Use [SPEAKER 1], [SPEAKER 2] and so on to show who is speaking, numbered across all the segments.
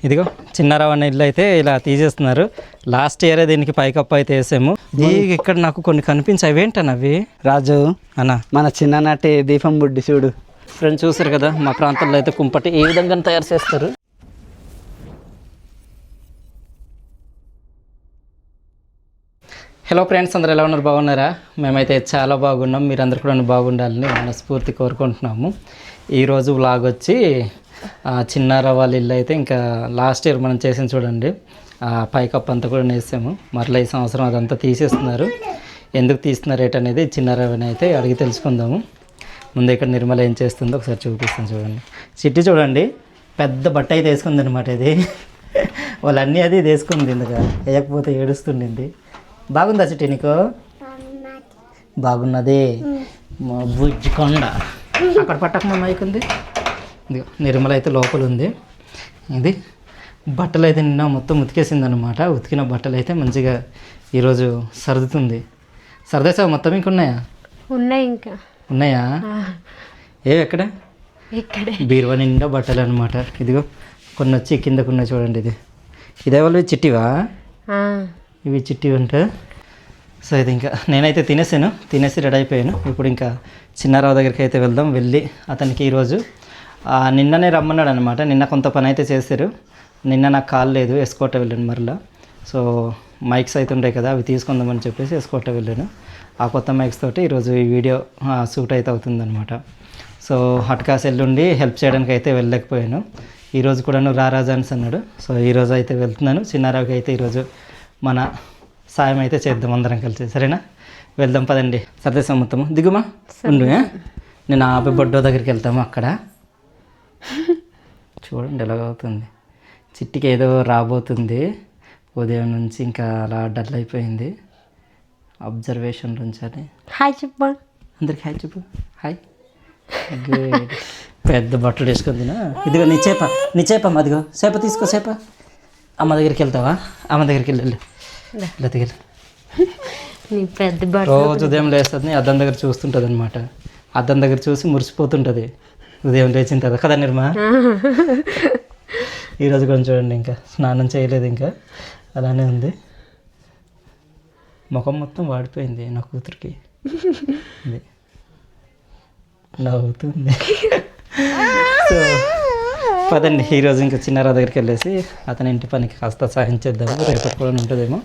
[SPEAKER 1] ఇదిగో చిన్నారావు ఇల్లు అయితే ఇలా తీసేస్తున్నారు. లాస్ట్ ఇయరే దీనికి పైకప్పు అయితే వేసాము. ఇక్కడ నాకు కొన్ని కనిపించాయి. అవేంటన్న అవి
[SPEAKER 2] రాజు
[SPEAKER 1] అన్న
[SPEAKER 2] మన చిన్ననాటి దీపం బుడ్డి చూడు.
[SPEAKER 1] ఫ్రెండ్స్ చూసారు కదా, మా ప్రాంతంలో అయితే కుంపటి ఏ విధంగా తయారు చేస్తారు. హలో ఫ్రెండ్స్, అందరూ ఎలా ఉన్నారు? బాగున్నారా? మేమైతే చాలా బాగున్నాం. మీరందరూ కూడా బాగుండాలని మనస్ఫూర్తి కోరుకుంటున్నాము. ఈరోజు వ్లాగ్ వచ్చి చిన్నారావు వాళ్ళ ఇల్లు అయితే ఇంకా లాస్ట్ ఇయర్ మనం చేసిన చూడండి, పైకప్పు అంతా కూడా వేసాము. మరలా ఈ సంవత్సరం అదంతా తీసేస్తున్నారు. ఎందుకు తీస్తున్నారు రేట్ అనేది చిన్నారావుని అయితే అడిగి తెలుసుకుందాము. ముందు ఇక్కడ నిర్మల ఏం చేస్తుందో ఒకసారి చూపిస్తాను. చూడండి, చిట్టి చూడండి, పెద్ద బట్ట అయితే వేసుకుంది అనమాట. ఇది వాళ్ళన్నీ అది వేసుకుంది, ఇందుక వేయకపోతే ఏడుస్తుండింది. బాగుందా చిట్టి నీకు? బాగున్నది. బుజ్జి కొండ అక్కడ పట్టక మైక్ ఉంది. నిర్మల అయితే లోపల ఉంది. ఇది బట్టలు అయితే నిన్న మొత్తం ఉతికేసింది అనమాట. ఉతికిన బట్టలు అయితే మంచిగా ఈరోజు సర్దుతుంది. సర్దేసావు మొత్తం? ఇంక ఉన్నాయా?
[SPEAKER 3] ఉన్నాయి, ఇంకా
[SPEAKER 1] ఉన్నాయా? ఎక్కడ?
[SPEAKER 3] ఇక్కడే
[SPEAKER 1] బీరువా నిండా బట్టలు అనమాట. ఇదిగో కొన్ని వచ్చి కిందకున్నాయి చూడండి. ఇదే వాళ్ళు చిట్టివా? ఇవి చిట్టివి అంటే. సో ఇది ఇంకా నేనైతే తినేసి రెడీ అయిపోయాను. ఇప్పుడు ఇంకా చిన్నారావు దగ్గరికి అయితే వెళ్దాం. వెళ్ళి అతనికి ఈరోజు నిన్ననే రమ్మన్నాడు అనమాట. నిన్న కొంత పని అయితే చేశారు. నిన్న నాకు కాల్ లేదు, ఎస్కోట వెళ్ళాను మరలా. సో మైక్స్ అయితే ఉంటాయి కదా, అవి తీసుకుందామని చెప్పేసి ఎస్కోట వెళ్ళాను. ఆ కొత్త మైక్స్ తోటి ఈరోజు ఈ వీడియో షూట్ అయితే అవుతుందన్నమాట. సో హట్కాస్ ఎల్లుండి హెల్ప్ చేయడానికి అయితే వెళ్ళలేకపోయాను. ఈరోజు కూడా రారాజాన్స్ అన్నాడు. సో ఈరోజు అయితే వెళ్తున్నాను. చిన్నారావుకి అయితే ఈరోజు మన సాయం అయితే చేద్దాం అందరం కలిసి. సరేనా? వెళ్దాం పదండి. సర్దేశం మొత్తము దిగుమా ఉండు. నేను ఆపి బొడ్డో దగ్గరికి వెళ్తాము. అక్కడ చూడండి ఎలాగవుతుంది. చిట్టికి ఏదో రాబోతుంది. ఉదయం నుంచి ఇంకా అలా డల్ అయిపోయింది. అబ్జర్వేషన్ ఉంచాలి.
[SPEAKER 3] హాయ్ చెప్పు
[SPEAKER 1] అందరికి. హాయ్ చెప్పు. హాయ్. గుడ్. పెద్ద బట్టలు వేసుకుందినా. ఇదిగో నీ చేప అదిగో చేప తీసుకో. చేప అమ్మ దగ్గరికి వెళ్తావా? అమ్మ దగ్గరికి వెళ్ళి లతికెళ్ళి. రోజు ఉదయం లేస్తుంది, అద్దం దగ్గర చూస్తుంటుంది అనమాట. అద్దం దగ్గర చూసి మురిసిపోతుంటుంది ఉదయం లేచిన తర్వాత కదా నిర్మా? ఈరోజు కొంచెం చూడండి, ఇంకా స్నానం చేయలేదు, ఇంకా అలానే ఉంది. ముఖం మొత్తం వాడిపోయింది నా కూతురికి. నవ్వుతుంది. సో పదండి, ఈరోజు ఇంకా చిన్నారావు దగ్గరికి వెళ్ళేసి అతని ఇంటి పనికి కాస్త సాయం చేద్దాము. రేపటి కూడా ఉంటుందేమో,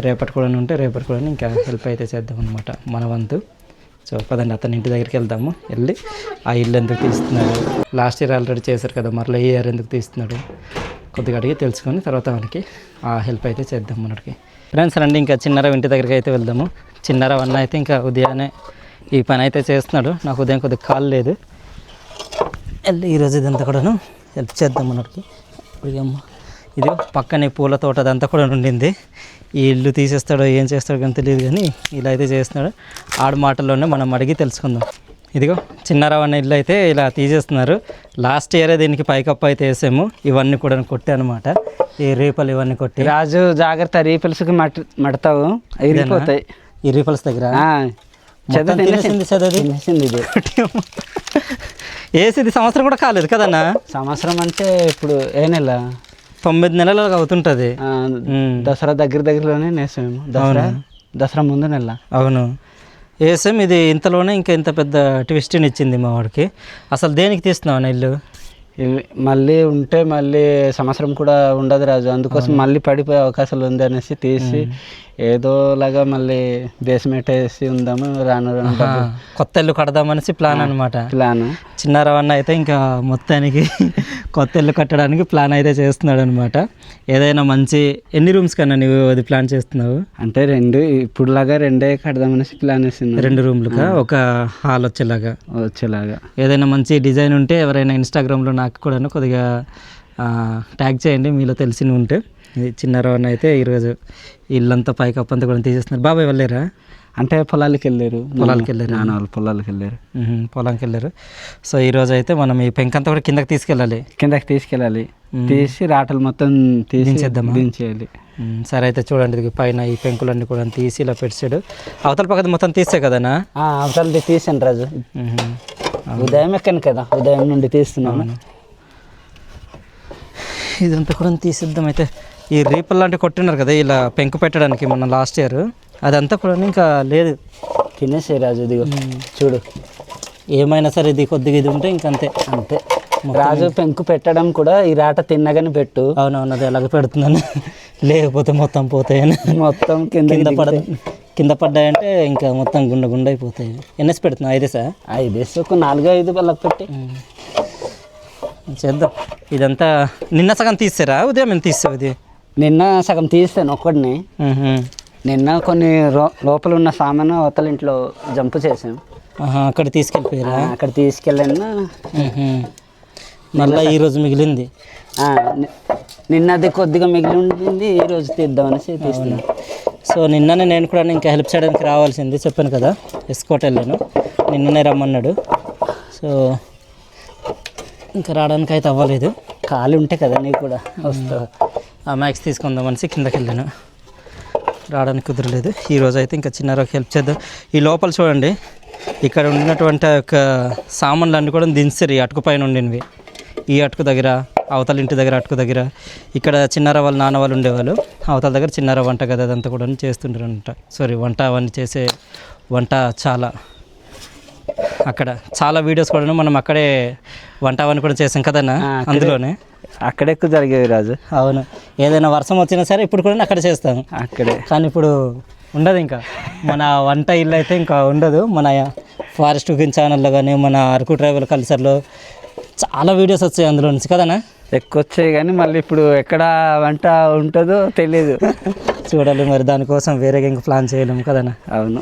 [SPEAKER 1] రేపటి కూడా ఉంటే రేపటి కూడా ఇంకా హెల్ప్ అయితే చేద్దాం అనమాట మన వంతు. సో పదండి, అతని ఇంటి దగ్గరికి వెళ్దాము. వెళ్ళి ఆ ఇల్లు ఎందుకు తీస్తున్నాడు, లాస్ట్ ఇయర్ ఆల్రెడీ చేశారు కదా, మరలా ఈ ఇయర్ ఎందుకు తీస్తున్నాడు కొద్దిగా అడిగి తెలుసుకొని తర్వాత మనకి ఆ హెల్ప్ అయితే చేద్దాం మనకి. ఫ్రెండ్స్ రండి, ఇంకా చిన్నారావు ఇంటి దగ్గరికి అయితే వెళ్దాము. చిన్నారావు అన్న అయితే ఇంకా ఉదయాన్నే ఈ పని అయితే చేస్తున్నాడు. నాకు ఉదయం కొద్దిగా కాల్ లేదు. వెళ్ళి ఈరోజు ఇదంతా కూడాను హెల్ప్ చేద్దాం మనకి. అమ్మ ఇది పక్కనే పూల తోట అదంతా కూడా ఉండింది. ఈ ఇల్లు తీసేస్తాడో ఏం చేస్తాడో కానీ తెలియదు, కానీ ఇలా అయితే చేస్తున్నాడు. ఆడు మాటల్లోనే మనం అడిగి తెలుసుకుందాం. ఇదిగో చిన్నారావు అన్న ఇల్లు అయితే ఇలా తీసేస్తున్నారు. లాస్ట్ ఇయరే దీనికి పైకప్పు అయితే వేసాము. ఇవన్నీ కూడా కొట్టే అనమాట, ఈ రీపలు ఇవన్నీ కొట్టి.
[SPEAKER 2] రాజు జాగ్రత్త, రీపల్స్కి మడతావు, ఇరిగిపోతాయి.
[SPEAKER 1] ఈ రీపల్స్ దగ్గర వేసేది సంవత్సరం కూడా కాలేదు కదన్నా?
[SPEAKER 2] సంవత్సరం అంటే ఇప్పుడు ఏ నెల?
[SPEAKER 1] 9 నెలలు అవుతుంటుంది.
[SPEAKER 2] దసరా దగ్గరలోనే వేసాము. దసరా ముందు నెల.
[SPEAKER 1] అవును, వేసాం. ఇది ఇంతలోనే ఇంకా ఇంత పెద్ద ట్విస్ట్ని ఇచ్చింది మా వాడికి. అసలు దేనికి తీస్తున్నావు అన్న ఇల్లు?
[SPEAKER 2] మళ్ళీ ఉంటే మళ్ళీ సంవత్సరం కూడా ఉండదు రాజు, అందుకోసం మళ్ళీ పడిపోయే అవకాశాలు ఉంది అనేసి తీసి ఏదోలాగా మళ్ళీ బేస్మెంట్ వేసి ఉందాము. రాను
[SPEAKER 1] కొత్త ఇల్లు కడదామనేసి ప్లాన్ అనమాట.
[SPEAKER 2] ప్లాన్
[SPEAKER 1] చిన్నారావు అన్న అయితే ఇంకా మొత్తానికి కొత్త ఇల్లు కట్టడానికి ప్లాన్ అయితే చేస్తున్నాడు అనమాట. ఏదైనా మంచి ఎన్ని రూమ్స్ కన్నా నువ్వు అది ప్లాన్ చేస్తున్నావు?
[SPEAKER 2] అంటే ఇప్పుడులాగా 2 కడదామనేసి ప్లాన్ వేసింది.
[SPEAKER 1] 2 రూమ్లుగా ఒక హాల్ వచ్చేలాగా. ఏదైనా మంచి డిజైన్ ఉంటే ఎవరైనా ఇన్స్టాగ్రామ్లో నాకు కూడా కొద్దిగా ట్యాగ్ చేయండి మీలో తెలిసి ఉంటే. ఇది చిన్నారావు అన్న అయితే ఈరోజు ఇల్లంతా పైకప్పు అంతా కూడా తీసేస్తున్నారు. బాబాయ్ వెళ్ళారా?
[SPEAKER 2] అంటే పొలాలకి వెళ్ళారు.
[SPEAKER 1] పొలాలకి వెళ్ళారు.
[SPEAKER 2] పొలాలకి వెళ్ళారు.
[SPEAKER 1] పొలానికి వెళ్ళారు. సో ఈరోజు అయితే మనం ఈ పెంకంతా కూడా కిందకి తీసుకెళ్ళాలి.
[SPEAKER 2] తీసి రాటలు మొత్తం దించేయాలి.
[SPEAKER 1] సరే అయితే చూడండి, ఇది పైన ఈ పెంకులన్నీ కూడా తీసి ఇలా పెట్టాడు. అవతల పక్కన మొత్తం తీసే కదనా?
[SPEAKER 2] అవతలది తీసాను రాజు. ఉదయం ఎక్కాను కదా, ఉదయం నుండి తీస్తున్నాను.
[SPEAKER 1] ఇదంతా కూడా తీసిద్దాం. అయితే ఈ రీపల్ లాంటివి కొట్టినారు కదా ఇలా పెంకు పెట్టడానికి మొన్న లాస్ట్ ఇయర్, అదంతా కూడా ఇంకా లేదు.
[SPEAKER 2] తినేసే రాజు ఇదిగో చూడు,
[SPEAKER 1] ఏమైనా సరే ఇది కొద్దిగా ఇది ఉంటే ఇంకంతే.
[SPEAKER 2] అంతే రాజు పెంకు పెట్టడం కూడా ఈ రాట తిన్నగానే పెట్టు.
[SPEAKER 1] అవునవును, అది ఎలాగ పెడుతుందని, లేకపోతే మొత్తం పోతాయని.
[SPEAKER 2] మొత్తం
[SPEAKER 1] కింద పడ్డాయంటే ఇంకా మొత్తం గుండె అయిపోతాయి. ఎన్ఎస్ పెడుతున్నావు? 5 సార్
[SPEAKER 2] 5 ఒక 4-5 వాళ్ళకి పెట్టి
[SPEAKER 1] చేద్దాం. ఇదంతా నిన్న సగం తీస్తారా ఉదయం మేము తీస్తావు? ఇది
[SPEAKER 2] నిన్న సగం తీస్తాను ఒక్కడిని. నిన్న కొన్ని లోపల ఉన్న సామాను అవతల ఇంట్లో జంపు చేసాం.
[SPEAKER 1] అక్కడ తీసుకెళ్ళిపోయారా?
[SPEAKER 2] అక్కడ తీసుకెళ్ళాను.
[SPEAKER 1] మళ్ళీ ఈరోజు మిగిలింది.
[SPEAKER 2] నిన్నది కొద్దిగా మిగిలి ఉంటుంది, ఈరోజు తీద్దామనేసి తీసుకున్నాను.
[SPEAKER 1] సో నిన్ననే నేను కూడా ఇంకా హెల్ప్ చేయడానికి రావాల్సింది, చెప్పాను కదా ఎస్కోట్ వెళ్ళాను, నిన్ననే రమ్మన్నాడు. సో ఇంకా రావడానికి అయితే అవ్వలేదు.
[SPEAKER 2] ఖాళీ ఉంటే కదా నీకు కూడా వస్తావు.
[SPEAKER 1] ఆ మ్యాక్స్ తీసుకుందామనేసి కిందకి వెళ్ళాను, రావడానికి కుదరలేదు. ఈరోజు అయితే ఇంకా చిన్నారావుకి హెల్ప్ చేద్దాం. ఈ లోపల చూడండి, ఇక్కడ ఉన్నటువంటి ఒక సామాన్లు అన్నీ కూడా దించారు ఈ అటుకు పైన ఉండినవి. ఈ అటుకు దగ్గర, అవతల ఇంటి దగ్గర అటుకు దగ్గర, ఇక్కడ చిన్నారావు వాళ్ళ నాన్న వాళ్ళు ఉండేవాళ్ళు, అవతల దగ్గర చిన్నారావు వంట గది అదంతా కూడా చేస్తుంటారంట. వంట అవన్నీ చేసే వంట చాలా, అక్కడ చాలా వీడియోస్ కూడా మనం అక్కడే వంట అవన్నీ కూడా చేసాం కదన్నా, అందులోనే
[SPEAKER 2] అక్కడే ఎక్కువ జరిగేవి రాజు.
[SPEAKER 1] అవును, ఏదైనా వర్షం వచ్చినా సరే ఇప్పుడు కూడా అక్కడ చేస్తాం
[SPEAKER 2] అక్కడే.
[SPEAKER 1] కానీ ఇప్పుడు ఉండదు, ఇంకా మన వంట ఇల్లు అయితే ఇంకా ఉండదు. మన ఫారెస్ట్ కుకింగ్ ఛానల్లో కానీ మన అరకు ట్రైబల్ కల్చర్లో చాలా వీడియోస్ వచ్చాయి అందులో నుంచి కదనా.
[SPEAKER 2] ఎక్కువ వచ్చాయి కానీ మళ్ళీ ఇప్పుడు ఎక్కడ వంట ఉంటుందో తెలియదు.
[SPEAKER 1] చూడాలి మరి, దానికోసం వేరేగా ఇంకా ప్లాన్ చేయలేము కదనా.
[SPEAKER 2] అవును,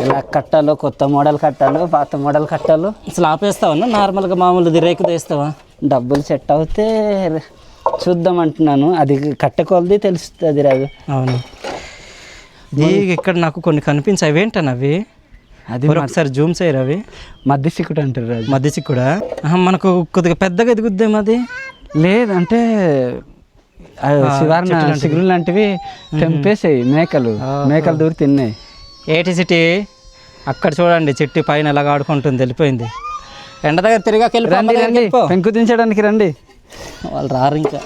[SPEAKER 2] ఇలా కట్టాలో, కొత్త మోడల్ కట్టాలో, పాత మోడల్ కట్టాలో.
[SPEAKER 1] అసలు ఆపేస్తావా నార్మల్గా మామూలుది రేకు తీస్తావా?
[SPEAKER 2] డబ్బులు సెట్ అవుతే చూద్దాం అంటున్నాను, అది కట్టకొలది తెలుస్తుంది రాజు.
[SPEAKER 1] అవును, ఇది ఇక్కడ నాకు కొన్ని కనిపించాయి. అవేంటని అవి? అది ఒకసారి జూమ్ చేయరు. అవి
[SPEAKER 2] మధ్య చిక్కుడు అంటారు రాజు.
[SPEAKER 1] మధ్య చిక్కుడా? మనకు కొద్దిగా పెద్దగా ఎదుగుద్దేమో అది.
[SPEAKER 2] లేదంటే శివారణ చిగురు లాంటివి తెంపేసాయి మేకలు దూరి తిన్నాయి.
[SPEAKER 1] ఏటి సిటీ అక్కడ చూడండి, చెట్టు పైన ఎలాగ ఆడుకుంటుంది, వెళ్ళిపోయింది. ఎండ దగ్గర తిరిగాకెళ్ళి
[SPEAKER 2] పెంకు దించడానికి రండి,
[SPEAKER 1] వాళ్ళు రారు ఇంకా.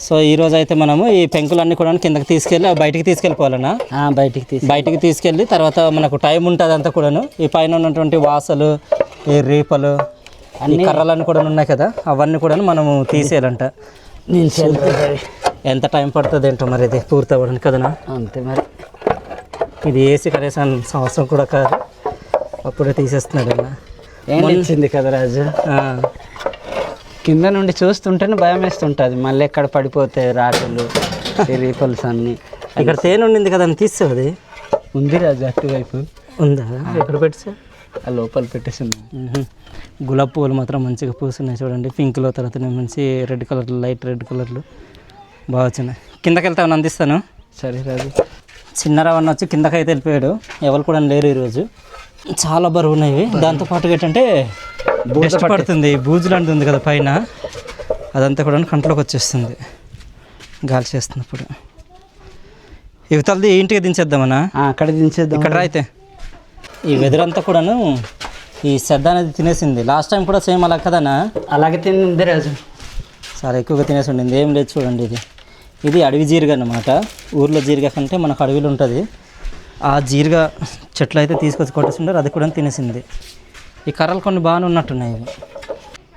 [SPEAKER 1] సో ఈరోజు అయితే మనము ఈ పెంకులన్నీ కూడా కిందకి తీసుకెళ్ళి బయటికి తీసుకెళ్ళిపోవాలన్నా. బయటికి తీసుకెళ్ళి తర్వాత మనకు టైం ఉంటుంది అంతా కూడాను. ఈ పైన ఉన్నటువంటి వాసలు, ఈ రీపలు, ఈ కర్రలన్నీ కూడా ఉన్నాయి కదా, అవన్నీ కూడా మనము తీసేయాలంట. ఎంత టైం పడుతుంది ఏంటో మరి ఇది పూర్తి అవ్వడానికి కదనా.
[SPEAKER 2] అంతే మరి,
[SPEAKER 1] ఇది వేసి కనీసం సంవత్సరం కూడా కాదు, అప్పుడే తీసేస్తున్నాడు అన్న.
[SPEAKER 2] వచ్చింది కదా రాజు, కింద నుండి చూస్తుంటేనే భయం వేస్తుంటుంది, మళ్ళీ ఎక్కడ పడిపోతే రాటలు రీపల్స్ అన్నీ.
[SPEAKER 1] ఇక్కడ తేనె ఉండింది కదా అని తీస్తావు? అది
[SPEAKER 2] ఉంది రాజు, అటువైపు
[SPEAKER 1] ఉందా? ఎక్కడ పెట్టా?
[SPEAKER 2] ఆ లోపల పెట్టేసింది.
[SPEAKER 1] గులాబీ పువ్వులు మాత్రం మంచిగా పూస్తున్నాయి చూడండి, పింక్లో, తర్వాత మంచి రెడ్ కలర్లు, లైట్ రెడ్ కలర్లు బాగా వచ్చినాయి. కిందకి వెళ్తామని అందిస్తాను.
[SPEAKER 2] సరే రాజు.
[SPEAKER 1] చిన్నరావు అన్న వచ్చి కిందకి అయితే వెళ్ళిపోయాడు, ఎవరు కూడా లేరు ఈరోజు. చాలా బరువు ఉన్నాయి. దాంతోపాటు ఏంటంటే డస్ట్ పడుతుంది, బూజు లాంటిది ఉంది కదా పైన, అదంతా కూడా కంట్లోకి వచ్చేస్తుంది గాలి చేస్తున్నప్పుడు. ఇవతలది ఇంటికి దించేద్దామన్నా.
[SPEAKER 2] అక్కడ దించేద్దాం.
[SPEAKER 1] ఇక్కడ అయితే ఈ వెదర్ అంతా కూడాను ఈ శ్రద్ధ అనేది తినేసింది. లాస్ట్ టైం కూడా సేమ్ అలా కదనా,
[SPEAKER 2] అలాగే తింది రాజు,
[SPEAKER 1] చాలా ఎక్కువగా తినేసి ఉండింది. ఏం లేదు చూడండి, ఇది అడవి జీరిగ అన్నమాట. ఊర్లో జీరిగ కంటే మనకు అడవిలో ఉంటుంది. ఆ జీరిగ చెట్లు అయితే తీసుకొచ్చి కొట్టేసిండారు, అది కూడా తినేసింది. ఈ కర్రలు కొన్ని బాగానే ఉన్నట్టున్నాయి.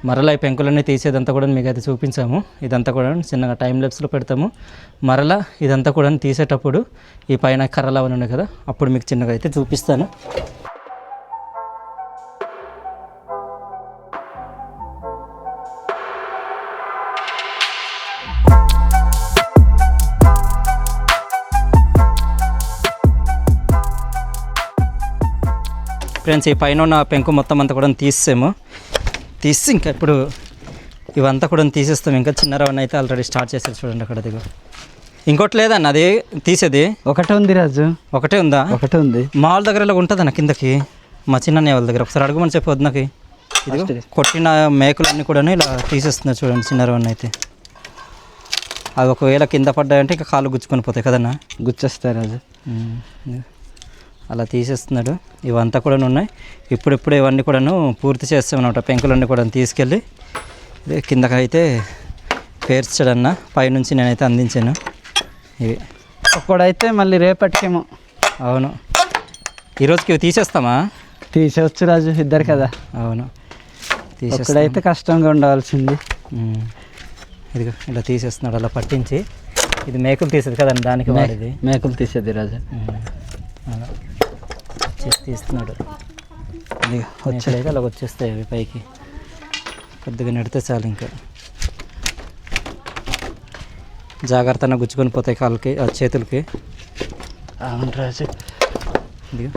[SPEAKER 1] మరలా ఈ పెంకులన్నీ తీసేదంతా కూడా మీకు అయితే చూపించాము. ఇదంతా కూడా చిన్నగా టైం లెప్స్లో పెడతాము. మరలా ఇదంతా కూడా తీసేటప్పుడు ఈ పైన కర్రలు అవన్నీ ఉన్నాయి కదా, అప్పుడు మీకు చిన్నగా అయితే చూపిస్తాను. ఫ్రెండ్స్, ఈ పైన ఉన్న పెంకు మొత్తం అంతా కూడా తీసి ఇంకా ఇప్పుడు ఇవంతా కూడా తీసేస్తాం. ఇంకా చిన్నరావన్న అయితే ఆల్రెడీ స్టార్ట్ చేశారు చూడండి అక్కడ. దిగు ఇంకోటి లేదన్న, అది తీసేది
[SPEAKER 2] ఒకటే ఉంది రాజు.
[SPEAKER 1] ఒకటే ఉందా?
[SPEAKER 2] ఒకటే ఉంది.
[SPEAKER 1] మా వాళ్ళ దగ్గర ఇలా ఉంటుంది అన్న కిందకి, మా చిన్న వాళ్ళ దగ్గర. ఒకసారి అడుగుమని చెప్పొద్దు నాకు. ఇది కొట్టిన మేకలన్నీ కూడా ఇలా తీసేస్తున్నారు చూడండి చిన్నరావన్న అయితే. అవి ఒకవేళ కింద పడ్డాయంటే ఇంకా కాళ్ళు గుచ్చుకొని పోతాయి కదన్నా.
[SPEAKER 2] గుచ్చేస్తాయి రాజు.
[SPEAKER 1] అలా తీసేస్తున్నాడు. ఇవంతా కూడా ఉన్నాయి. ఇప్పుడిప్పుడు ఇవన్నీ కూడాను పూర్తి చేస్తామన్నమాట. పెంకులన్నీ కూడా తీసుకెళ్ళి ఇదే కిందకైతే పేర్చాడన్న, పైనుంచి నేనైతే అందించాను ఇవి.
[SPEAKER 2] ఒక్కడైతే మళ్ళీ రేపటికేమో.
[SPEAKER 1] అవును, ఈరోజుకి ఇవి తీసేస్తామా?
[SPEAKER 2] తీసేవచ్చు రాజు, ఇద్దరు కదా.
[SPEAKER 1] అవును,
[SPEAKER 2] ఒక్కడైతే కష్టంగా ఉండవలసింది.
[SPEAKER 1] ఇదిగో ఇలా తీసేస్తున్నాడు, అలా పట్టించి. ఇది మేకులు తీసేది కదండి, దానికి వాడిది.
[SPEAKER 2] మేకులు తీసేది రాజు.
[SPEAKER 1] అలా వచ్చేసి తీస్తున్నాడు. వచ్చేది అలా వచ్చేస్తాయి అవి పైకి. కొద్దిగా నెడితే చాలు, ఇంకా జాగ్రత్తగా గుచ్చుకొని పోతాయి కాళ్ళకి, చేతులకి.
[SPEAKER 2] అవును రాజు.
[SPEAKER 1] ఇదిగో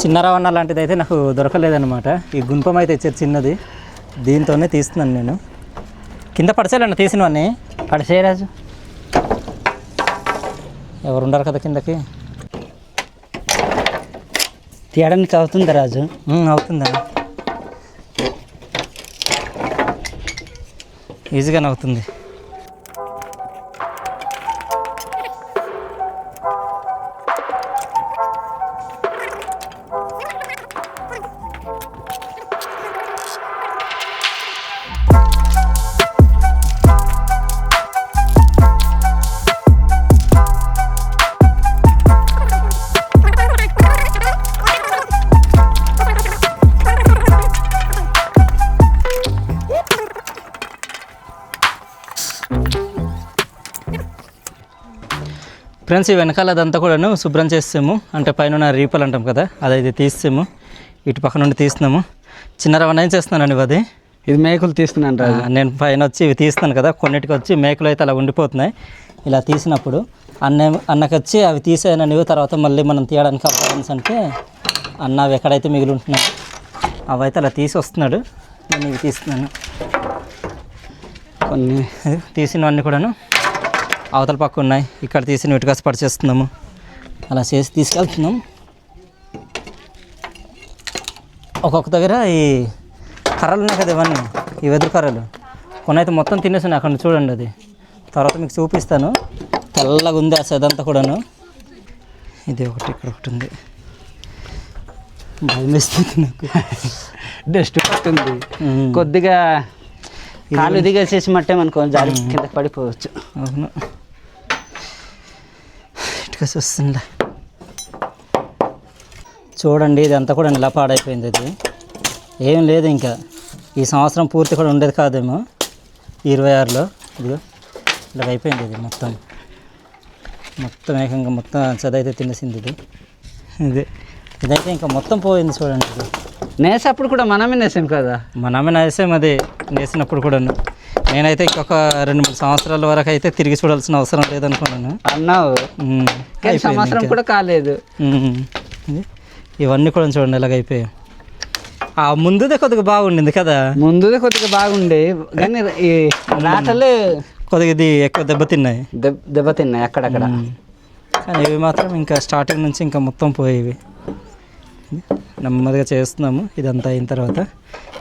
[SPEAKER 1] చిన్న రవణ లాంటిది అయితే నాకు దొరకలేదన్నమాట. ఈ గుంపం అయితే ఇచ్చేది చిన్నది, దీంతోనే తీస్తున్నాను నేను. కింద పడిచేయాలన్న తీసినవన్నీ.
[SPEAKER 2] పడిసే రాజు,
[SPEAKER 1] ఎవరు ఉండరు కదా కిందకి.
[SPEAKER 2] తీయడానికి అవుతుంది రాజు.
[SPEAKER 1] అవుతుందా? ఈజీగానే అవుతుంది. ఫ్రెండ్స్, ఈ వెనకాల అదంతా కూడాను శుభ్రం చేస్తాము. అంటే పైన రీపలు అంటాం కదా, అదైతే తీస్తాము. ఇటు పక్క నుండి తీస్తున్నాము. చిన్న రవణ ఏం చేస్తున్నానండి అది?
[SPEAKER 2] ఇది మేకులు తీస్తున్నాను రాజు.
[SPEAKER 1] నేను పైన వచ్చి ఇవి తీస్తున్నాను కదా, కొన్నిటికి వచ్చి మేకులు అయితే అలా ఉండిపోతున్నాయి. ఇలా తీసినప్పుడు అన్నకి వచ్చి అవి తీసేయననివి, తర్వాత మళ్ళీ మనం తీయడానికి అవ్వాలని అంటే అన్న అవి ఎక్కడైతే మిగిలి ఉంటున్నాయి అవి అయితే అలా తీసి వస్తున్నాడు. నేను ఇవి తీస్తున్నాను.
[SPEAKER 2] కొన్ని
[SPEAKER 1] తీసినవన్నీ కూడాను అవతల పక్క ఉన్నాయి. ఇక్కడ తీసిన ఇటుకాసి పడిచేస్తున్నాము. అలా చేసి తీసుకెళ్తున్నాం. ఒక్కొక్క దగ్గర ఈ కర్రలు ఉన్నాయి కదా, ఇవన్నీ ఈ వెదురు కర్రలు కొన్ని అయితే మొత్తం తినేస్తున్నాయి. అక్కడ చూడండి, అది తర్వాత మీకు చూపిస్తాను. తెల్లగా ఉంది ఆ సెదంతా కూడాను. ఇది ఒకటి, ఇక్కడ ఒకటి ఉంది. భయం వేస్తుంది నాకు.
[SPEAKER 2] డస్ట్ పట్టుంది కొద్దిగా. కాలు దిగేసేసి మట్టే మనకు జారి కింద పడిపోవచ్చు.
[SPEAKER 1] అవును, ఇటుకసి వస్తుందా చూడండి. ఇదంతా కూడా ఇలా పాడైపోయింది. ఇది ఏం లేదు, ఇంకా ఈ సంవత్సరం పూర్తి కూడా ఉండేది కాదేమో 26లో. ఇదిగో ఇలా అయిపోయింది. ఇది మొత్తం ఏకంగా మొత్తం చదైతే తినేసింది. ఇదైతే ఇంకా మొత్తం పోయింది చూడండి. ఇది
[SPEAKER 2] నేసేప్పుడు కూడా మనమే నేసాం కదా.
[SPEAKER 1] మనమే నేసాం, అది నేసినప్పుడు కూడాను. నేనైతే ఇంకొక 2-3 సంవత్సరాల వరకు అయితే తిరిగి చూడాల్సిన అవసరం లేదనుకున్నాను.
[SPEAKER 2] అన్నావు, సంవత్సరం కూడా కాలేదు.
[SPEAKER 1] ఇవన్నీ కూడా చూడండి ఎలాగ అయిపోయాయి. ఆ ముందుదే కొద్దిగా బాగుండింది కదా,
[SPEAKER 2] ముందుదే కొద్దిగా బాగుండే, కానీ ఈ రాటలే
[SPEAKER 1] కొద్దిగా ఇది ఎక్కువ దెబ్బతిన్నాయి.
[SPEAKER 2] దెబ్బతిన్నాయి అక్కడక్కడ.
[SPEAKER 1] కానీ ఇవి మాత్రం ఇంకా స్టార్టింగ్ నుంచి ఇంకా మొత్తం పోయేవి. నెమ్మదిగా చేస్తున్నాము. ఇదంతా అయిన తర్వాత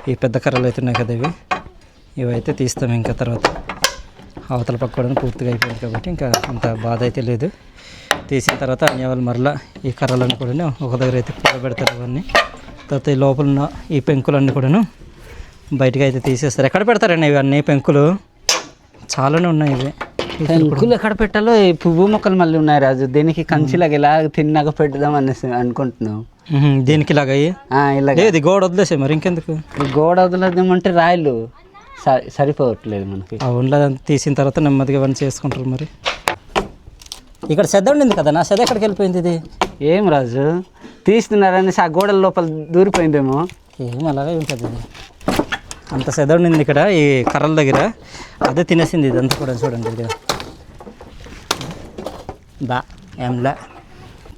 [SPEAKER 1] ఈ పెద్ద కర్రలు అవుతున్నాయి కదా, ఇవైతే తీస్తాము. ఇంకా తర్వాత అవతల పక్క కూడా పూర్తిగా అయిపోయింది కాబట్టి ఇంకా అంత బాధ అయితే లేదు. తీసిన తర్వాత అన్యవాళ్ళు మరలా ఈ కర్రలన్నీ కూడా ఒక దగ్గర అయితే కూడబెడతారు. అవన్నీ తర్వాత ఈ లోపల ఉన్న ఈ పెంకులన్నీ కూడాను బయటకు అయితే తీసేస్తారు. ఎక్కడ పెడతారండి ఇవన్నీ? పెంకులు చాలానే ఉన్నాయి. ఇవి
[SPEAKER 2] పెంకులు ఎక్కడ పెట్టాలో ఈ పువ్వు మొక్కలు మళ్ళీ ఉన్నాయి రాజు. దీనికి కంచిలాగా ఇలా తిన్నాక పెడదాం అనేసి అనుకుంటున్నాం.
[SPEAKER 1] దీనికి ఇలాగ ఇది గోడ వదిలేసే మరి ఇంకెందుకు?
[SPEAKER 2] గోడ వదిలేదామంటే రాయలు సరిపోవట్లేదు మనకి.
[SPEAKER 1] అవునులే, తీసిన తర్వాత నెమ్మదిగా ఇవన్నీ చేసుకుంటారు. మరి ఇక్కడ సెద ఉండింది కదా, నా సెద ఎక్కడికి వెళ్ళిపోయింది? ఇది
[SPEAKER 2] ఏం రాజు తీస్తున్నారనేసి ఆ గోడల లోపల దూరిపోయిందేమో.
[SPEAKER 1] ఏం అలాగే ఉంటుంది. ఇది అంత సెద ఉండింది ఇక్కడ ఈ కర్రల దగ్గర, అదే తినేసింది ఇదంతా కూడా. చూడండి ఇది ఏంలా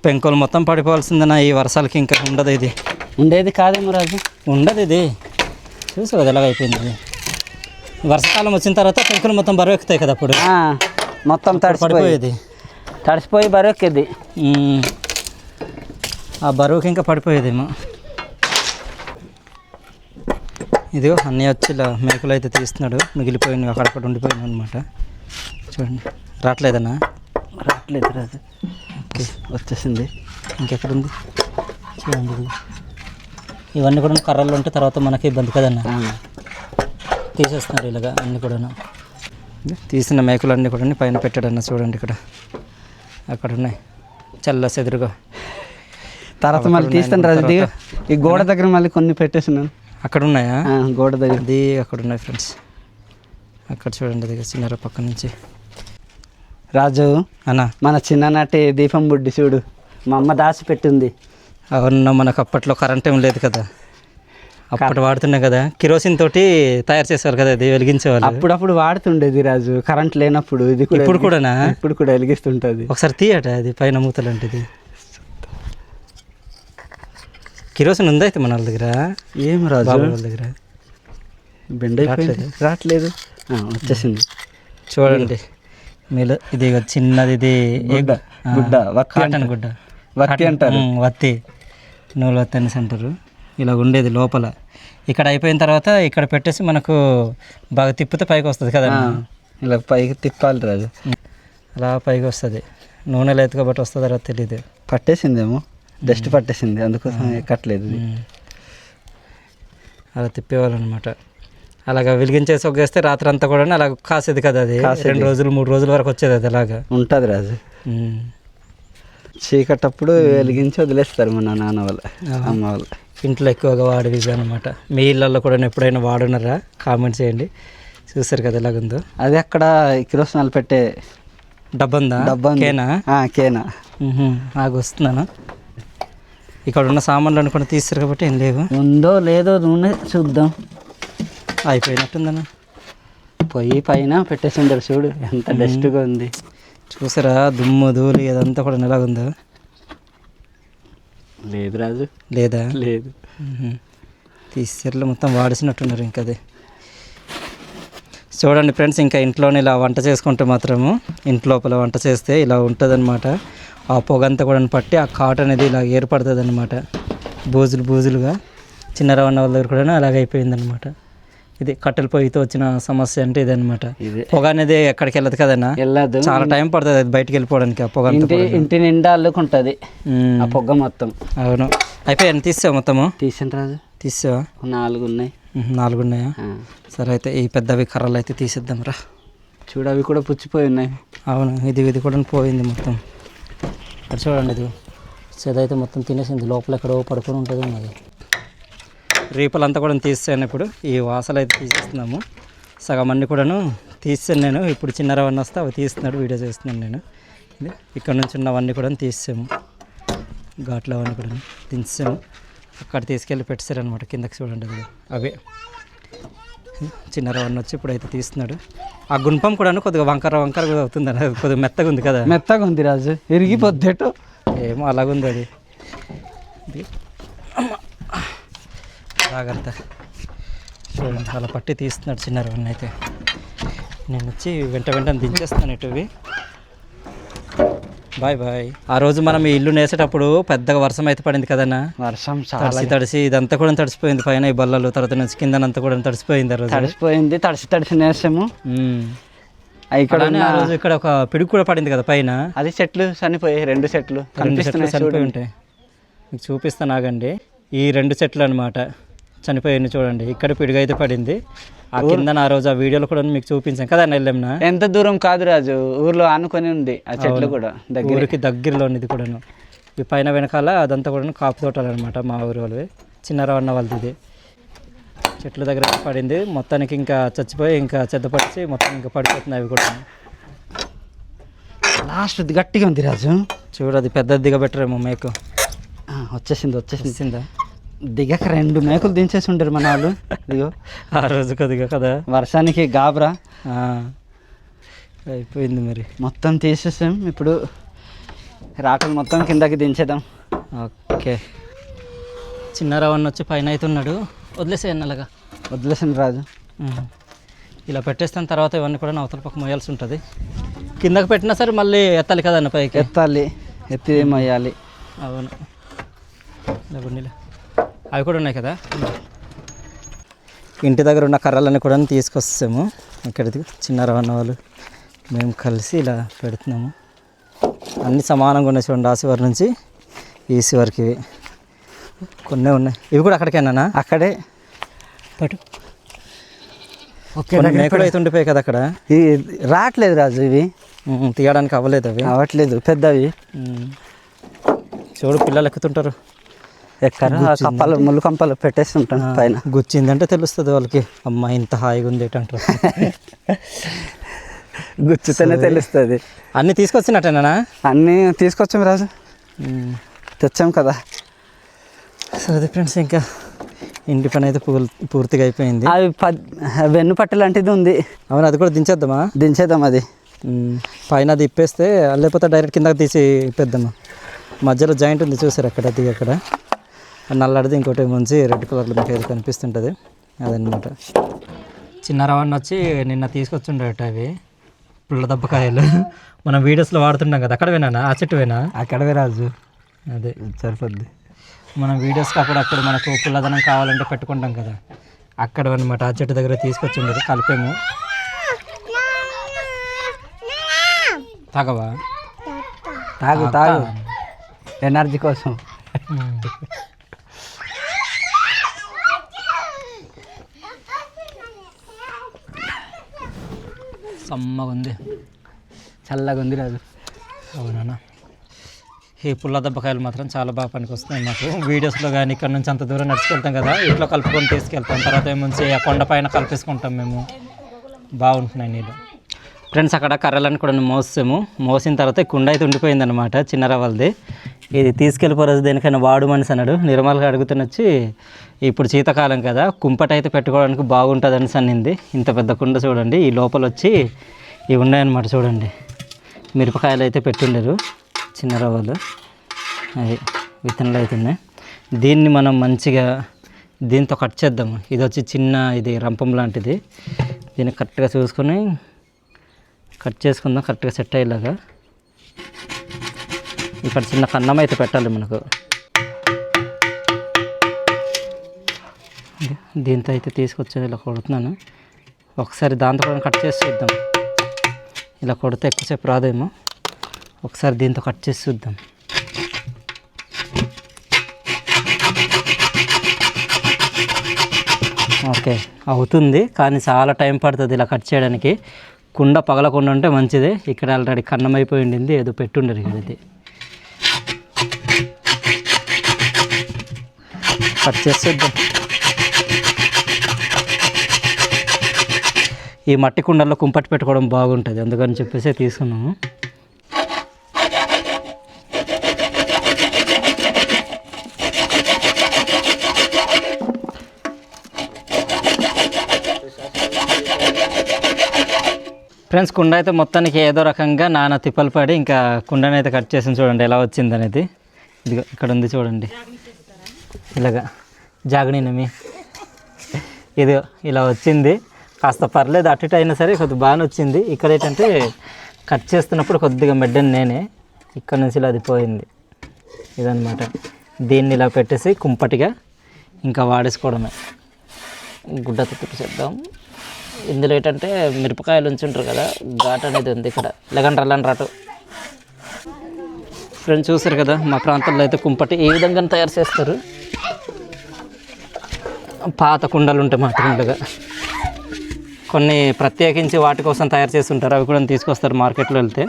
[SPEAKER 1] పెంకులు మొత్తం పడిపోవాల్సిందన్న ఈ వర్షాలకి. ఇంకా ఉండదు, ఇది
[SPEAKER 2] ఉండేది కాదేమో రాజు.
[SPEAKER 1] ఉండదు, ఇది చూసి కదా ఎలాగ అయిపోయింది. ఇది వర్షాకాలం వచ్చిన తర్వాత పెంకులు మొత్తం బరువు ఎక్కుతాయి కదా, అప్పుడు
[SPEAKER 2] మొత్తం
[SPEAKER 1] పడిపోయేది.
[SPEAKER 2] తడిసిపోయి బరువు ఎక్కేది.
[SPEAKER 1] ఆ బరువుకి ఇంకా పడిపోయేదేమో. ఇదిగో అన్నయ్య వచ్చి ఇలా మేకలు అయితే తీస్తున్నాడు. మిగిలిపోయినవి అక్కడక్కడ ఉండిపోయినాయి అనమాట. చూడండి, రావట్లేదన్నా?
[SPEAKER 2] రావట్లేదు రాజు.
[SPEAKER 1] ఓకే,
[SPEAKER 2] వచ్చేసింది.
[SPEAKER 1] ఇంకెక్కడుంది చూడండి. ఇవన్నీ కూడా కర్రలు ఉంటే తర్వాత మనకి ఇబ్బంది కదన్నా. తీసేస్తున్నారు ఇలాగా అన్నీ కూడా. తీసిన మేకులన్నీ కూడా పైన పెట్టాడన్న చూడండి, ఇక్కడ అక్కడ ఉన్నాయి చల్ల సెదురుగా.
[SPEAKER 2] తర్వాత మళ్ళీ తీస్తాను రాజు. దిగు. ఈ గోడ దగ్గర మళ్ళీ కొన్ని పెట్టేసినాను.
[SPEAKER 1] అక్కడ ఉన్నాయా?
[SPEAKER 2] గోడ దగ్గర
[SPEAKER 1] అక్కడ ఉన్నాయి ఫ్రెండ్స్. అక్కడ చూడండి దగ్గర చిన్నార పక్క నుంచి.
[SPEAKER 2] రాజు
[SPEAKER 1] అన్నా,
[SPEAKER 2] మన చిన్ననాటి దీపం బుడ్డి చూడు, మా అమ్మ దాచి పెట్టింది.
[SPEAKER 1] అవును, మనకు అప్పట్లో కరెంట్ ఏం లేదు కదా, అప్పటి వాడుతున్నాం కదా, కిరోసిన్ తోటి తయారు చేసేవారు కదా, ఇది వెలిగించేవాళ్ళు.
[SPEAKER 2] అప్పుడప్పుడు వాడుతుండేది రాజు, కరెంట్ లేనప్పుడు. ఇది కూడా
[SPEAKER 1] ఇప్పుడు కూడానా?
[SPEAKER 2] ఇప్పుడు కూడా వెలిగిస్తుంటుంది.
[SPEAKER 1] ఒకసారి తీయట, అది పైన మూతలు అంటేది. కిరోసిన్ ఉందా అయితే మన వాళ్ళ దగ్గర?
[SPEAKER 2] ఏం రాజు
[SPEAKER 1] వాళ్ళ దగ్గర
[SPEAKER 2] బెండ్ రావట్లేదు. వచ్చేసింది
[SPEAKER 1] చూడండి మీరు. ఇది చిన్నది, ఇది
[SPEAKER 2] గుడ్డ,
[SPEAKER 1] కాటన్ గుడ్డ,
[SPEAKER 2] వత్తి అంటారు.
[SPEAKER 1] వత్తి, నూలు వత్తి అనేసి అంటారు. ఇలా ఉండేది లోపల. ఇక్కడ అయిపోయిన తర్వాత ఇక్కడ పెట్టేసి మనకు బాగా తిప్పితే పైకి వస్తుంది కదా,
[SPEAKER 2] ఇలా పైకి తిప్పాలి రాజు.
[SPEAKER 1] అలా పైకి వస్తుంది. నూనె లేదు కాబట్టి వస్తుందో రాదు తెలియదు.
[SPEAKER 2] పట్టేసిందేమో, డస్ట్ పట్టేసింది, అందుకోసం ఎక్కట్లేదు.
[SPEAKER 1] అలా తిప్పేవాళ్ళు అనమాట. అలాగా వెలిగించేసి ఒగ్గేస్తే రాత్రి అంతా కూడా అలా కాసేది కదా, అది 2 రోజులు 3 రోజుల వరకు వచ్చేది. అది అలాగా
[SPEAKER 2] ఉంటుంది రాజు. చీకటప్పుడు వెలిగించి వదిలేస్తారు మన నాన్న వాళ్ళ, అమ్మ వాళ్ళ.
[SPEAKER 1] ఇంట్లో ఎక్కువగా వాడేవి అనమాట. మీ ఇళ్ళల్లో కూడా ఎప్పుడైనా వాడున్నారా? కామెంట్ చేయండి. చూసారు కదా ఎలాగుందో.
[SPEAKER 2] అది అక్కడ కిరోసినాలు పెట్టే
[SPEAKER 1] డబ్బందా?
[SPEAKER 2] డబ్బా
[SPEAKER 1] కేనా?
[SPEAKER 2] కేనా.
[SPEAKER 1] నాకు వస్తున్నాను. ఇక్కడ ఉన్న సామాన్లు కూడా తీస్తారు కాబట్టి ఏం లేవు.
[SPEAKER 2] ఉందో లేదో నూనె చూద్దాం.
[SPEAKER 1] అయిపోయినట్టుందన్న.
[SPEAKER 2] పొయ్యి పైన పెట్టేసిండారు చూడు, ఎంత డస్ట్గా ఉంది.
[SPEAKER 1] చూసారా దుమ్ము ధూళి అదంతా కూడా ఎలాగుందో.
[SPEAKER 2] లేదు రాజు,
[SPEAKER 1] లేదా?
[SPEAKER 2] లేదు.
[SPEAKER 1] తీసేర్లు మొత్తం వాడిసినట్టున్నారు ఇంకా. అది చూడండి ఫ్రెండ్స్, ఇంకా ఇంట్లోనే ఇలా వంట చేసుకుంటే మాత్రము, ఇంట్లోపల వంట చేస్తే ఇలా ఉంటుంది అనమాట. ఆ పొగంతా కూడా పట్టి ఆ కాట్ అనేది ఇలా ఏర్పడుతుంది అనమాట, బూజులు బూజులుగా. చిన్నరా ఉన్న వాళ్ళ దగ్గర కూడా అలాగ అయిపోయిందనమాట. ఇది కట్టెల పొయ్యితో వచ్చిన సమస్య అంటే ఇదనమాట. పొగ అనేది ఎక్కడికి వెళ్ళదు కదన్నా,
[SPEAKER 2] వెళ్ళదు,
[SPEAKER 1] చాలా టైం పడుతుంది అది బయటికి వెళ్ళిపోవడానికి. ఆ పొగ
[SPEAKER 2] ఇంటి నిండా అల్లుకుంటుంది ఆ పొగ మొత్తం.
[SPEAKER 1] అవును. అయిపోయాను. తీసావు మొత్తము?
[SPEAKER 2] తీసాను రాజు.
[SPEAKER 1] తీసావా?
[SPEAKER 2] 4 ఉన్నాయి.
[SPEAKER 1] 4 ఉన్నాయా? సరే అయితే ఈ పెద్దవి కర్రలు అయితే తీసిద్దాం రా.
[SPEAKER 2] చూడు, అవి కూడా పుచ్చిపోయి ఉన్నాయి.
[SPEAKER 1] అవును, ఇది కూడా పోయింది మొత్తం. అది చూడండి, ఇది చెదైతే మొత్తం తినేసింది. లోపల ఎక్కడో పడుకొని ఉంటుంది అది. రీపలంతా కూడా తీసాను. ఇప్పుడు ఈ వాసలు అయితే తీసేస్తున్నాము. సగం అన్నీ కూడాను తీసాను నేను. ఇప్పుడు చిన్నరవన్నీ వస్తే అవి తీస్తున్నాడు, వీడియో చేస్తున్నాను నేను. ఇది ఇక్కడ నుంచి ఉన్నవన్నీ కూడా తీసాము. ఘాట్లు అవన్నీ కూడా దించాము. అక్కడ తీసుకెళ్ళి పెట్టారనమాట కిందకి. చూడండి అది అవే చిన్నరవన్నీ వచ్చి ఇప్పుడైతే తీస్తున్నాడు. ఆ గుణపం కూడా కొద్దిగా వంకర అవుతుంది, కొద్దిగా మెత్తగా ఉంది కదా.
[SPEAKER 2] మెత్తగా ఉంది రాజు, ఇరిగిపోద్దేటో
[SPEAKER 1] ఏమో అలాగుంది అది. జాగ్రత్త. చూడండి అలా పట్టి తీస్తున్నాడు చిన్నరవన్నీ అయితే. నేను వచ్చి వెంటనే దించేస్తాను ఇటువి. Bye bye. ఆ రోజు మనం ఈ ఇల్లు నేసేటప్పుడు పెద్దగా వర్షం అయితే పడింది కదన్నా.
[SPEAKER 2] వర్షం
[SPEAKER 1] తడిసి ఇదంతా కూడా తడిసిపోయింది. పైన ఈ బల్లలు, తర్వాత నుంచి కిందనంతా కూడా తడిసిపోయింది. ఆ రోజు
[SPEAKER 2] తడిసిపోయింది, తడిసి నేసాము. ఇక్కడ
[SPEAKER 1] ఆ రోజు ఇక్కడ ఒక పిడుగు కూడా పడింది కదా పైన.
[SPEAKER 2] అది చెట్లు చనిపోయి 2 చెట్లు
[SPEAKER 1] చనిపోయి ఉంటాయి. మీకు చూపిస్తాను ఆగండి. ఈ 2 చెట్లు అనమాట చనిపోయింది. చూడండి ఇక్కడ పిడుగు అయితే పడింది. ఆ కింద ఆ రోజు ఆ వీడియోలో కూడా మీకు చూపించాను కదా వెళ్ళాంనా.
[SPEAKER 2] ఎంత దూరం కాదు రాజు, ఊర్లో ఆనుకొని ఉంది ఆ చెట్లు కూడా,
[SPEAKER 1] ఊరికి దగ్గరలో ఇది కూడాను. ఈ పైన వెనకాల అదంతా కూడా కాపు తోటలు అనమాట, మా ఊరి వాళ్ళవి. చిన్నరవన్న వాళ్ళది. ఇది చెట్ల దగ్గర పడింది మొత్తానికి. ఇంకా చచ్చిపోయి ఇంకా చెద్దపడిచి మొత్తం ఇంకా పడిపోతున్నాయి అవి కూడా.
[SPEAKER 2] లాస్ట్ గట్టిగా ఉంది రాజు.
[SPEAKER 1] చూడు అది పెద్దది దిగబెట్టరేమో మేకు.
[SPEAKER 2] వచ్చేసిందా? దిగక 2 మేకులు దించేసి ఉండరు మన వాళ్ళు. ఇదిగో
[SPEAKER 1] ఆ రోజు కొద్దిగా కదా
[SPEAKER 2] వర్షానికి గాబరా
[SPEAKER 1] అయిపోయింది. మరి
[SPEAKER 2] మొత్తం తీసేసాం. ఇప్పుడు రాటలు మొత్తం కిందకి దించేద్దాం.
[SPEAKER 1] ఓకే. చిన్నరవన్న వచ్చి పైన అయితే ఉన్నాడు. వదిలేసేయండి అలాగా.
[SPEAKER 2] వదిలేసాను రాజు.
[SPEAKER 1] ఇలా పెట్టేస్తాను. తర్వాత ఇవన్నీ కూడా అవతల పక్క మోయాల్సి ఉంటుంది. కిందకి పెట్టినా సరే మళ్ళీ ఎత్తాలి కదన్న పైకి.
[SPEAKER 2] ఎత్తి మొయ్యాలి.
[SPEAKER 1] అవును. ఇలా అవి కూడా ఉన్నాయి కదా. ఇంటి దగ్గర ఉన్న కర్రలన్నీ కూడా తీసుకొస్తాము. ఇక్కడికి చిన్నరవన్న వాళ్ళు మేము కలిసి ఇలా పెడుతున్నాము. అన్నీ సమానంగా ఉన్నాయి చూడండి. ఆ శివరి నుంచి ఈ శివరికి కొన్ని ఉన్నాయి. ఇవి కూడా అక్కడికేనా?
[SPEAKER 2] అక్కడే
[SPEAKER 1] పట్టు. కొన్ని మేకలు అయితే ఉండిపోయాయి కదా అక్కడ,
[SPEAKER 2] ఇవి రావట్లేదు రాజు, ఇవి
[SPEAKER 1] తీయడానికి అవ్వలేదు అవి.
[SPEAKER 2] అవ్వట్లేదు పెద్దవి.
[SPEAKER 1] చూడు పిల్లలు ఎక్కుతుంటారు,
[SPEAKER 2] ఎక్కడ కంపాలు ముళ్ళు కంపాలు పెట్టేస్తుంటాను పైన.
[SPEAKER 1] గుచ్చిందంటే తెలుస్తుంది వాళ్ళకి, అమ్మ ఇంత హాయిగా ఉంది ఏంటంటారు.
[SPEAKER 2] గుచ్చితేనే తెలుస్తుంది.
[SPEAKER 1] అన్నీ తీసుకొచ్చినట్టేనా?
[SPEAKER 2] అన్నీ తీసుకొచ్చాం రాజు, తెచ్చాం కదా.
[SPEAKER 1] సో అది ఫ్రెండ్స్, ఇంకా ఇంటి పని అయితే పూర్తిగా అయిపోయింది.
[SPEAKER 2] అవి వెన్ను పట్టు లాంటిది ఉంది.
[SPEAKER 1] అవును, అది కూడా దించేద్దామా?
[SPEAKER 2] దించేద్దాం. అది
[SPEAKER 1] పైన అది ఇప్పేస్తే, లేకపోతే డైరెక్ట్ కిందకి తీసి ఇప్పేద్దామా? మధ్యలో జాయింట్ ఉంది చూసారు అక్కడ, అది అక్కడ నల్లడిది, ఇంకోటి మంచి రెడ్ కలర్లో మీకు ఏది కనిపిస్తుంటుంది అదనమాట. చిన్న రవాణా వచ్చి నిన్న తీసుకొచ్చిండట అవి పుల్ల దెబ్బకాయలు. మనం వీడియోస్లో వాడుతుంటాం కదా, అక్కడ వినా? ఆ చెట్టు వినా?
[SPEAKER 2] అక్కడవే రాజు,
[SPEAKER 1] అదే
[SPEAKER 2] సరిపోద్ది.
[SPEAKER 1] మనం వీడియోస్కి అప్పుడు మనకు పుల్లదనం కావాలంటే పెట్టుకుంటాం కదా, అక్కడ అనమాట. ఆ చెట్టు దగ్గర తీసుకొచ్చిండరు, కలిపాము. తాగవా?
[SPEAKER 2] తాగు తాగు, ఎనర్జీ కోసం.
[SPEAKER 1] సమ్మగా ఉంది,
[SPEAKER 2] చల్లగా ఉంది రాజు.
[SPEAKER 1] అవునా? ఈ పుల్ల దెబ్బకాయలు మాత్రం చాలా బాగా పనికి వస్తున్నాయి మాకు. వీడియోస్లో కానీ ఇక్కడ నుంచి అంత దూరం నడుచుకెళ్తాం కదా, ఇంట్లో కలుపుకొని తీసుకెళ్తాం, తర్వాత ఏముంచి ఆ కొండ పైన కలిపేసుకుంటాం మేము. బాగుంటున్నాయి నీళ్ళు. ఫ్రెండ్స్, అక్కడ కర్రలను కూడా మోసిన తర్వాత కుండ అయితే ఉండిపోయిందనమాట, చిన్న రవ్వలది. ఇది తీసుకెళ్ళిపోరాజు, దేనికైనా వాడు మనిషి అన్నాడు. నిర్మల్గా అడుగుతున్నొచ్చి, ఇప్పుడు శీతాకాలం కదా, కుంపట అయితే పెట్టుకోవడానికి బాగుంటుంది అనేసి అనింది. ఇంత పెద్ద కుండ చూడండి, ఈ లోపల వచ్చి ఇవి ఉన్నాయన్నమాట. చూడండి, మిరపకాయలు అయితే పెట్టుండరు, చిన్న రవ్వలు, అవి విత్తనాలు అయితే ఉన్నాయి. దీన్ని మనం మంచిగా దీంతో కట్ చేద్దాము. ఇది వచ్చి చిన్న, ఇది రంపం లాంటిది. దీన్ని కరెక్ట్గా చూసుకొని కట్ చేసుకుందాం, కరెక్ట్గా సెట్ అయ్యేలాగా. ఇక్కడ చిన్న కన్నం అయితే పెట్టాలి మనకు. దీంతో అయితే తీసుకొచ్చేది ఇలా కొడుతున్నాను. ఒకసారి దాంతో కూడా కట్ చేసి చూద్దాం. ఇలా కొడితే ఎక్కువసేపు రాదేమో, ఒకసారి దీంతో కట్ చేసి చూద్దాం. ఓకే, అవుతుంది, కానీ చాలా టైం పడుతుంది ఇలా కట్ చేయడానికి. కుండ పగలకుండా ఉంటే మంచిదే. ఇక్కడ ఆల్రెడీ కన్నం అయిపోయి ఉండింది, ఏదో పెట్టుండరు కదా, ఇది కట్ చేసేద్దాం. ఈ మట్టి కుండల్లో కుంపటి పెట్టుకోవడం బాగుంటుంది, అందుకని చెప్పేసి తీసుకున్నాము. ఫ్రెండ్స్, కుండ అయితే మొత్తానికి ఏదో రకంగా నానా తిప్పలు పడి ఇంకా కుండని అయితే కట్ చేసి చూడండి ఎలా వచ్చింది అనేది. ఇదిగో ఇక్కడ ఉంది చూడండి, ఇలాగా జాగనీనమి, ఇది ఇలా వచ్చింది. కాస్త పర్లేదు, అటు ఇటు అయినా సరే కొద్దిగా బాగానే వచ్చింది. ఇక్కడ ఏంటంటే కట్ చేస్తున్నప్పుడు కొద్దిగా మెడ్డని నేనే, ఇక్కడ నుంచి ఇలా అది పోయింది. ఇదనమాట. దీన్ని ఇలా పెట్టేసి కుంపటిగా ఇంకా వాడేసుకోవడమే. గుడ్డతో చేద్దాం. ఇందులో ఏంటంటే మిరపకాయలు ఉంచుంటారు కదా, ఘాట్ అనేది ఉంది ఇక్కడ. లెగండ్రల్లని రాటు ఫ్రెండ్స్, చూసారు కదా, మా ప్రాంతంలో అయితే కుంపటి ఏ విధంగా తయారు చేస్తారు. పాత కుండలు ఉంటాయి మట్టి కుండగా, కొన్ని ప్రత్యేకించి వాటి కోసం తయారు చేస్తుంటారు. అవి కూడా తీసుకొస్తారు మార్కెట్లో వెళ్తే.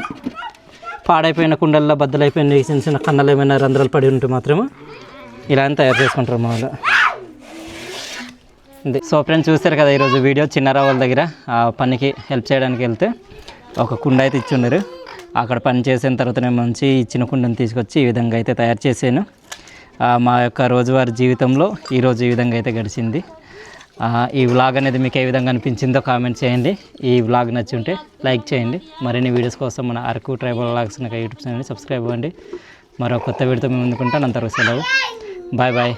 [SPEAKER 1] పాడైపోయిన కుండల్లో బద్దలైపోయిన చిన్న చిన్న కన్నలు ఏమైనా రంధ్రాలు పడి ఉంటే మాత్రమే ఇలా తయారు చేసుకుంటారు మా వాళ్ళు. సో ఫ్రెండ్స్, చూస్తారు కదా ఈరోజు వీడియో. చిన్న రవ్వల దగ్గర ఆ పనికి హెల్ప్ చేయడానికి వెళ్తే ఒక కుండ అయితే ఇచ్చి ఉన్నారు. అక్కడ పని చేసిన తర్వాత నేను మంచి ఇచ్చిన కుండను తీసుకొచ్చి ఈ విధంగా అయితే తయారు చేశాను. మా యొక్క రోజువారీ జీవితంలో ఈరోజు ఈ విధంగా అయితే గడిచింది. ఈ వ్లాగ్ అనేది మీకు ఏ విధంగా అనిపించిందో కామెంట్ చేయండి. ఈ వ్లాగ్ నచ్చి ఉంటే లైక్ చేయండి. మరిన్ని వీడియోస్ కోసం మన అరకు ట్రైబల్ వ్లాగ్స్ యూట్యూబ్ ఛానల్ని సబ్స్క్రైబ్ అవ్వండి. మరో కొత్త వీడియోతో మేము ముందుకుంటాను. అంతవరకు సెలవు, బాయ్ బాయ్.